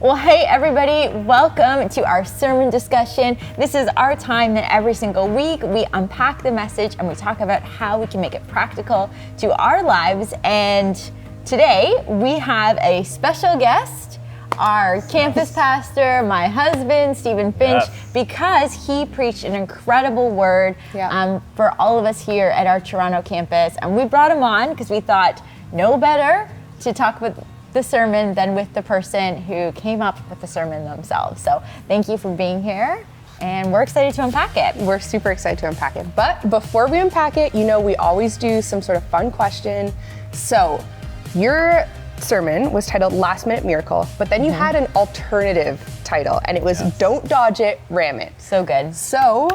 Well, hey everybody, welcome to our sermon discussion. This is our time that every single week we unpack the message and we talk about how we can make it practical to our lives. And today we have a special guest, our campus pastor, my husband, Stephen Finch, because he preached an incredible word for all of us here at our Toronto campus. And we brought him on because we thought no better to talk about the sermon than with the person who came up with the sermon themselves. So thank you for being here, and we're excited to unpack it. We're super excited to unpack it. But before we unpack it, you know, we always do some sort of fun question. So your sermon was titled Last Minute Miracle, but then you had an alternative title, and it was Don't Dodge It, Ram It. So good. So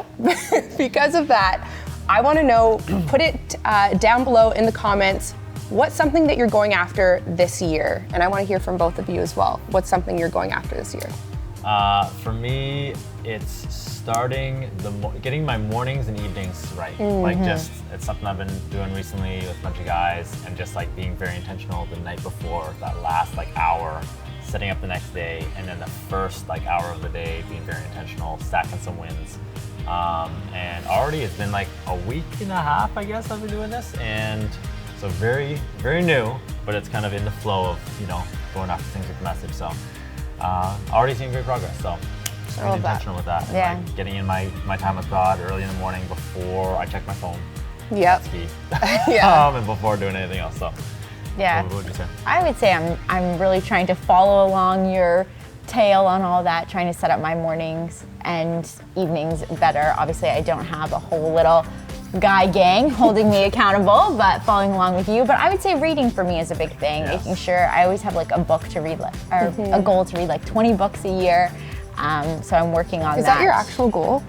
because of that, I want to know, put it down below in the comments, what's something that you're going after this year? And I want to hear from both of you as well. What's something you're going after this year? For me, it's getting my mornings and evenings right. Like it's something I've been doing recently with a bunch of guys, and just like being very intentional the night before, that last like hour, setting up the next day, and then the first like hour of the day being very intentional, stacking some wins. And already it's been like a week and a half, I guess, I've been doing this, and so very, very new, but it's kind of in the flow of, you know, going after things with the message. So already seeing great progress. So just being intentional with that. Yeah. And, like, getting in my time with God early in the morning before I check my phone. Yep. That's key. Yeah. And before doing anything else. So Yeah. what would you say? I would say I'm really trying to follow along your tail on all that, trying to set up my mornings and evenings better. Obviously, I don't have a whole little guy gang holding me accountable, but following along with you. But I would say reading for me is a big thing. Yes. Making sure I always have like a book to read, or a goal to read like 20 books a year. So I'm working on that. Is that your actual goal?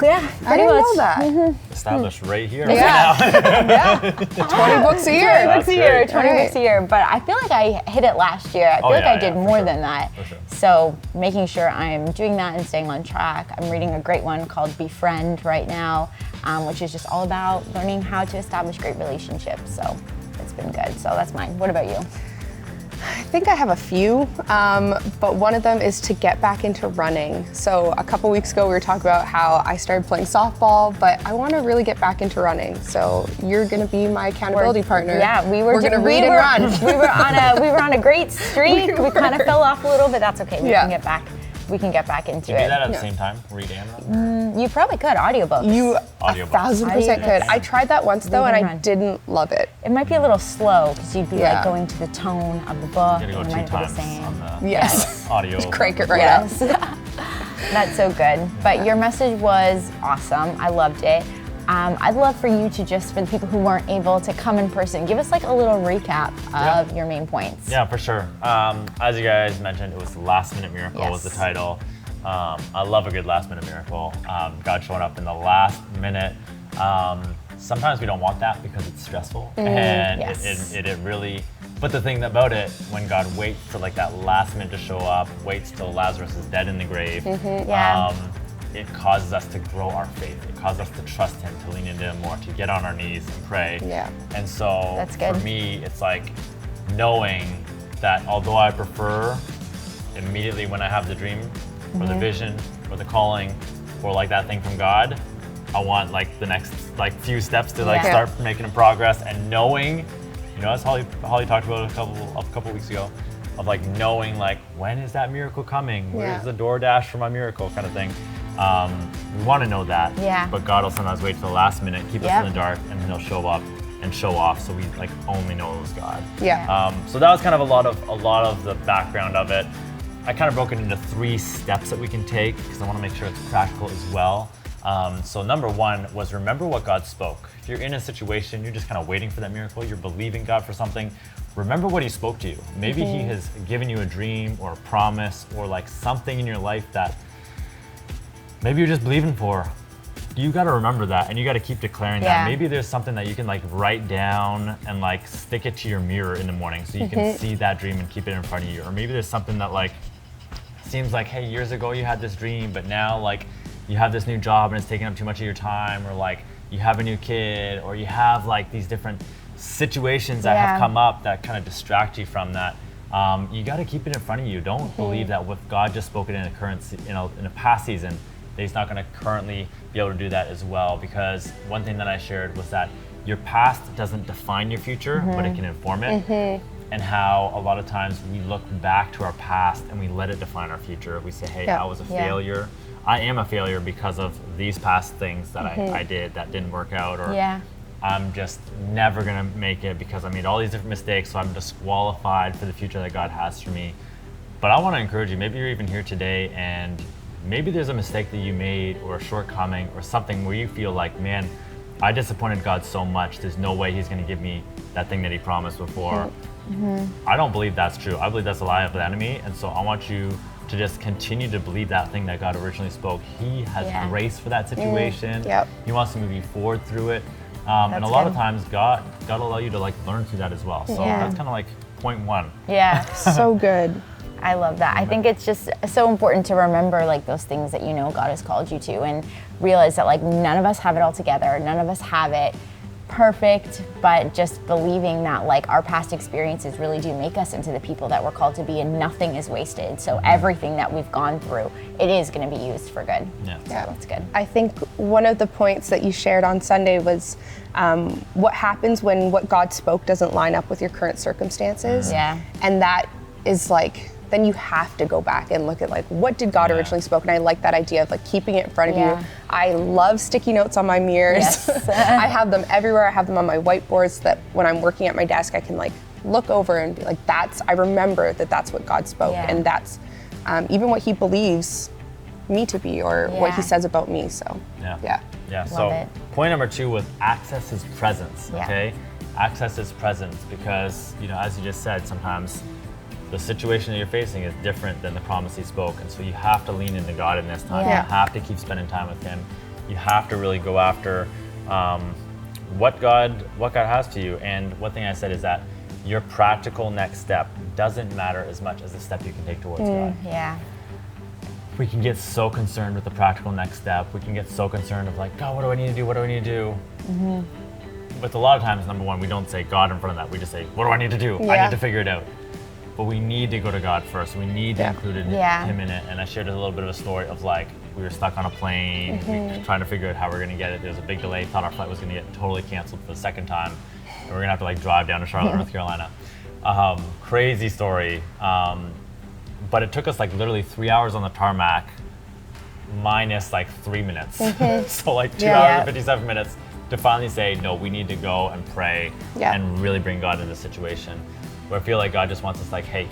Yeah, I didn't know that. Established right here. Yeah. Right now. 20 books a year. 20 books a year, great. 20 Right. books a year. But I feel like I hit it last year. I feel like I did for more sure. than that. For sure. So making sure I'm doing that and staying on track. I'm reading a great one called Befriend right now, which is just all about learning how to establish great relationships. So it's been good. So that's mine. What about you? I think I have a few, but one of them is to get back into running. So a couple weeks ago, we were talking about how I started playing softball, but I want to really get back into running. So you're going to be my accountability partner. Yeah, we're going to read and run. We were on a great streak. We kind of fell off a little, but that's okay. We can get back. We can get back into Do you it. do that at the same time? Read and run? You probably could audiobooks. You Audiobooks. 1,000% could. I tried that once though, and and I run. didn't love it. It might be a little slow because you'd be like Yeah. going to the tone of the book. You gotta go and it 2 might be the times same. on the Yes. audio. Just crank it right up. Yes. That's so good. But your message was awesome. I loved it. I'd love for you to just, for the people who weren't able to come in person, give us like a little recap of your main points. Yeah, for sure. As you guys mentioned, it was the Last Minute Miracle was the Yes. title. I love a good last minute miracle. God showing up in the last minute. Sometimes we don't want that because it's stressful, and yes. it really. But the thing about it, when God waits for like that last minute to show up, waits till Lazarus is dead in the grave, it causes us to grow our faith. It causes us to trust Him, to lean into Him more, to get on our knees and pray. Yeah. And so That's good. for me, it's like knowing that although I prefer immediately when I have the dream or the vision or the calling or like that thing from God, I want like the next like few steps to like start making progress, and knowing, you know, as Holly talked about a couple weeks ago, of like knowing like when is that miracle coming? Where's the DoorDash for my miracle kind of thing? We want to know that, but God will sometimes wait till the last minute, keep us in the dark, and then He'll show up and show off, so we like only know it was God. So that was kind of a lot of the background of it. I kind of broke it into 3 steps that we can take because I want to make sure it's practical as well. So number 1 was remember what God spoke. If you're in a situation, you're just kind of waiting for that miracle, you're believing God for something, remember what He spoke to you. Maybe He has given you a dream or a promise or like something in your life that maybe you're just believing for. You got to remember that, and you got to keep declaring that. Maybe there's something that you can like write down and like stick it to your mirror in the morning so you can see that dream and keep it in front of you. Or maybe there's something that like seems like, hey, years ago you had this dream, but now like you have this new job and it's taking up too much of your time, or like you have a new kid, or you have like these different situations that have come up that kind of distract you from that. you got to keep it in front of you. Don't believe that if God just spoke it in in a past season, that He's not going to currently be able to do that as well. Because one thing that I shared was that your past doesn't define your future, but it can inform it. And how a lot of times we look back to our past and we let it define our future. We say, hey, I was a failure. I am a failure because of these past things that I did that didn't work out, or I'm just never gonna make it because I made all these different mistakes, so I'm disqualified for the future that God has for me. But I wanna encourage you, maybe you're even here today and maybe there's a mistake that you made or a shortcoming or something where you feel like, man, I disappointed God so much, there's no way He's gonna give me that thing that He promised before. I don't believe that's true. I believe that's a lie of the enemy, and so I want you to just continue to believe that thing that God originally spoke. He has grace for that situation. He wants to move you forward through it. And a lot of times God will allow you to like learn through that as well. So that's kind of like point one. Yeah. So good. I love that. I think it's just so important to remember like those things that you know God has called you to, and realize that like none of us have it all together. None of us have it perfect, but just believing that like our past experiences really do make us into the people that we're called to be, and nothing is wasted. So everything that we've gone through, it is going to be used for good. Yeah. So that's good. I think one of the points that you shared on Sunday was what happens when what God spoke doesn't line up with your current circumstances. Yeah. And that is like, then you have to go back and look at like, what did God originally spoke? And I like that idea of like keeping it in front of you. I love sticky notes on my mirrors. Yes. I have them everywhere. I have them on my whiteboards so that when I'm working at my desk, I can like look over and be like, I remember that that's what God spoke. And that's even what He believes me to be, or what He says about me. So Yeah. So point number 2 was access His presence. Okay. Access His presence, because as you just said, sometimes the situation that you're facing is different than the promise He spoke, and so you have to lean into God in this time. You have to keep spending time with Him. You have to really go after what God has for you. And one thing I said is that your practical next step doesn't matter as much as the step you can take towards God. Yeah. We can get so concerned with the practical next step. We can get so concerned of like, God, what do I need to do? What do I need to do? But a lot of times, number one, we don't say God in front of that. We just say, what do I need to do? I need to figure it out. But we need to go to God first. We need to include Him in it. And I shared a little bit of a story of like, we were stuck on a plane, we were trying to figure out how we're gonna get it. There was a big delay, thought our flight was gonna get totally canceled for the second time. And we're gonna have to like drive down to Charlotte, North Carolina. Crazy story. But it took us like literally 3 hours on the tarmac, minus like 3 minutes. So like 2 hours and 57 minutes to finally say, no, we need to go and pray and really bring God into the situation. Where I feel like God just wants us like, hey,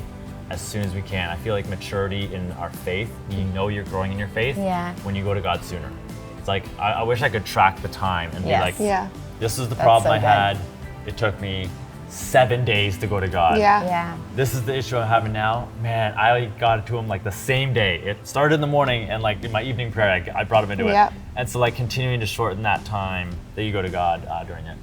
as soon as we can. I feel like maturity in our faith, you're growing in your faith when you go to God sooner. It's like, I wish I could track the time and be like, this is the problem I had. It took me 7 days to go to God. This is the issue I'm having now. Man, I got it to Him like the same day. It started in the morning, and like in my evening prayer, I brought Him into it. And so like continuing to shorten that time that you go to God during it.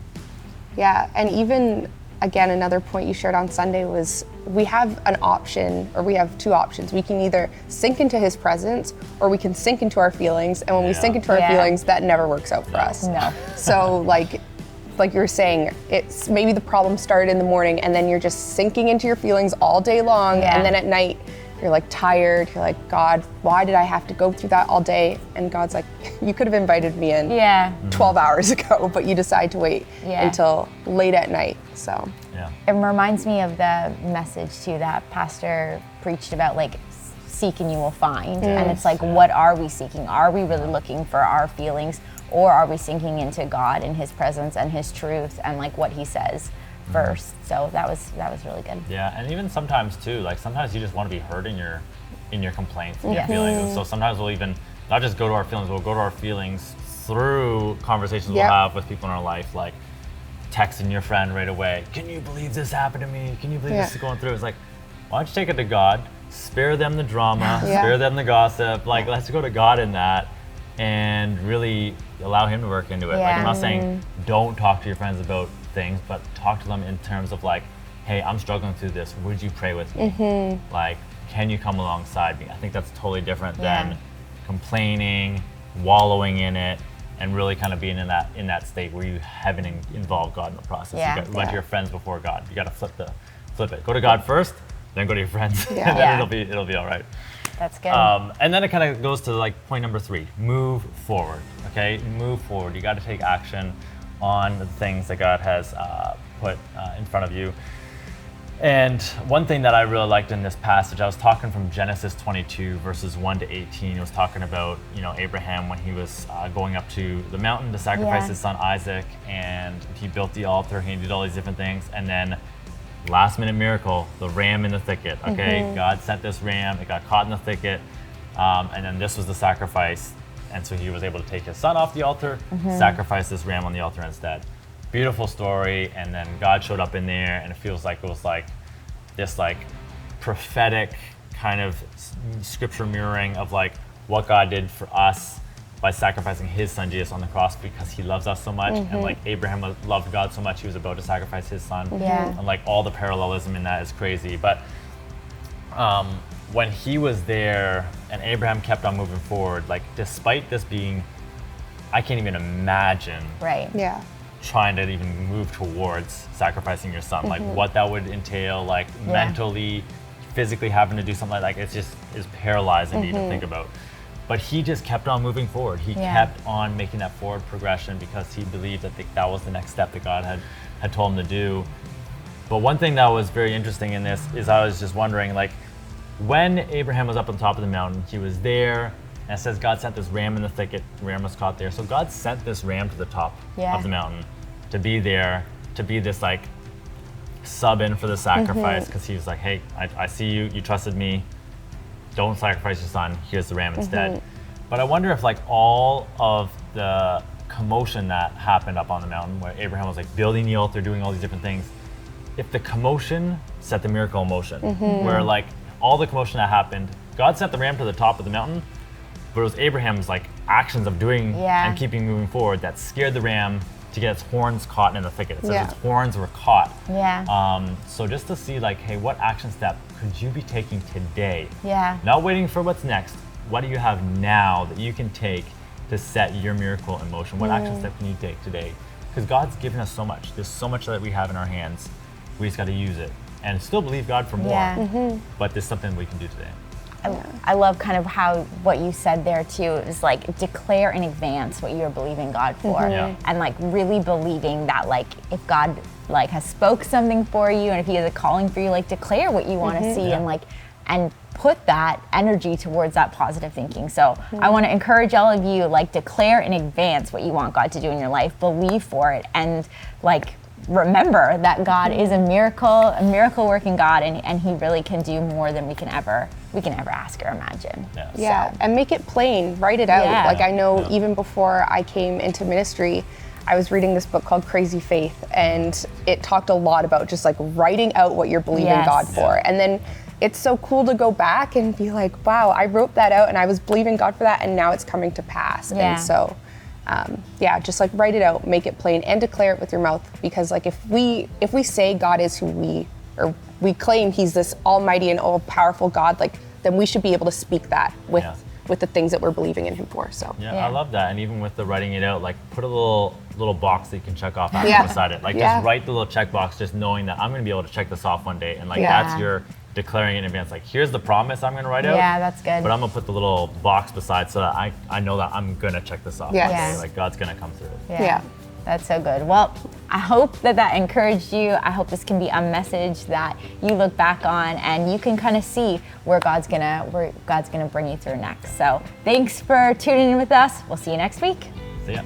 Yeah, and even again, another point you shared on Sunday was we have an option, or we have 2 options. We can either sink into His presence, or we can sink into our feelings. And when we sink into our feelings, that never works out for us. No. So like you were saying, it's maybe the problem started in the morning, and then you're just sinking into your feelings all day long. And then at night, you're like tired. You're like, God, why did I have to go through that all day? And God's like, you could have invited me in 12 hours ago, but you decide to wait until late at night. So it reminds me of the message too that Pastor preached about, like, seek and you will find. And it's like, what are we seeking? Are we really looking for our feelings, or are we sinking into God and His presence and His truth and like what He says first? So that was really good. Yeah, and even sometimes too, like sometimes you just want to be heard in your complaints and your feelings. And so sometimes we'll even not just go to our feelings, we'll go to our feelings through conversations we'll have with people in our life, like texting your friend right away. Can you believe this happened to me? Can you believe this is going through? It's like, why don't you take it to God? Spare them the drama, spare them the gossip. Like, let's go to God in that and really allow Him to work into it. Like, I'm not saying don't talk to your friends about things, but talk to them in terms of like, hey, I'm struggling through this. Would you pray with me? Like, can you come alongside me? I think that's totally different than complaining, wallowing in it, and really kind of being in that state where you haven't involved God in the process. You got to your friends before God. You got to flip it. Go to God first, then go to your friends, Yeah. and then it'll be all right. That's good. And then it kind of goes to like point number 3, move forward, okay? Move forward. You got to take action on the things that God has put in front of you. And one thing that I really liked in this passage, I was talking from Genesis 22 verses 1 to 18. It was talking about, Abraham when he was going up to the mountain to sacrifice his son Isaac, and he built the altar, he did all these different things, and then last minute miracle, the ram in the thicket, okay? God sent this ram, it got caught in the thicket, and then this was the sacrifice. And so he was able to take his son off the altar, sacrifice this ram on the altar instead. Beautiful story, and then God showed up in there, and it feels like it was like this like prophetic kind of scripture mirroring of like what God did for us by sacrificing his son Jesus on the cross because he loves us so much, and like Abraham loved God so much he was about to sacrifice his son. And like all the parallelism in that is crazy. But when he was there and Abraham kept on moving forward, like despite this being, I can't even imagine right. Yeah. trying to even move towards sacrificing your son, like what that would entail, like mentally, physically having to do something like that, it's just is paralyzing to even think about. But he just kept on moving forward. He kept on making that forward progression because he believed that that was the next step that God had told him to do. But one thing that was very interesting in this is I was just wondering, like, when Abraham was up on the top of the mountain, he was there, and it says God sent this ram in the thicket, the ram was caught there. So God sent this ram to the top of the mountain to be there, to be this like sub in for the sacrifice, because he was like, hey, I see you, you trusted me, don't sacrifice your son, here's the ram instead. But I wonder if like all of the commotion that happened up on the mountain where Abraham was like building the altar, doing all these different things, if the commotion set the miracle in motion, where like all the commotion that happened, God sent the ram to the top of the mountain, but it was Abraham's like actions of doing and keeping moving forward that scared the ram to get its horns caught in the thicket. It says its horns were caught. So just to see like, hey, what action step could you be taking today? Not waiting for what's next. What do you have now that you can take to set your miracle in motion? What action step can you take today? Because God's given us so much. There's so much that we have in our hands. We just got to use it and still believe God for more. But there's something we can do today. I love kind of what you said there too. It was like declare in advance what you're believing God for, and like really believing that like if God like has spoke something for you and if He has a calling for you, like declare what you want to see and put that energy towards that positive thinking. So I want to encourage all of you, like declare in advance what you want God to do in your life, believe for it, and like remember that God is a miracle working God, and He really can do more than we can ever ask or imagine. And make it plain, write it out. Like I know even before I came into ministry, I was reading this book called Crazy Faith, and it talked a lot about just like writing out what you're believing God for. And then it's so cool to go back and be like, wow, I wrote that out and I was believing God for that, and now it's coming to pass. And so just like write it out, make it plain, and declare it with your mouth. Because like if we say God is who we claim He's this almighty and all powerful God, like then we should be able to speak that with the things that we're believing in Him for. So I love that. And even with the writing it out, like put a little box that you can check off after beside it. Like just write the little check box, just knowing that I'm going to be able to check this off one day, and like that's your declaring in advance, like here's the promise I'm going to write out. That's good. But I'm going to put the little box beside so that I know that I'm going to check this off. Like God's going to come through. That's so good. Well, I hope that encouraged you. I hope this can be a message that you look back on and you can kind of see where God's gonna bring you through next. So thanks for tuning in with us. We'll see you next week. See ya.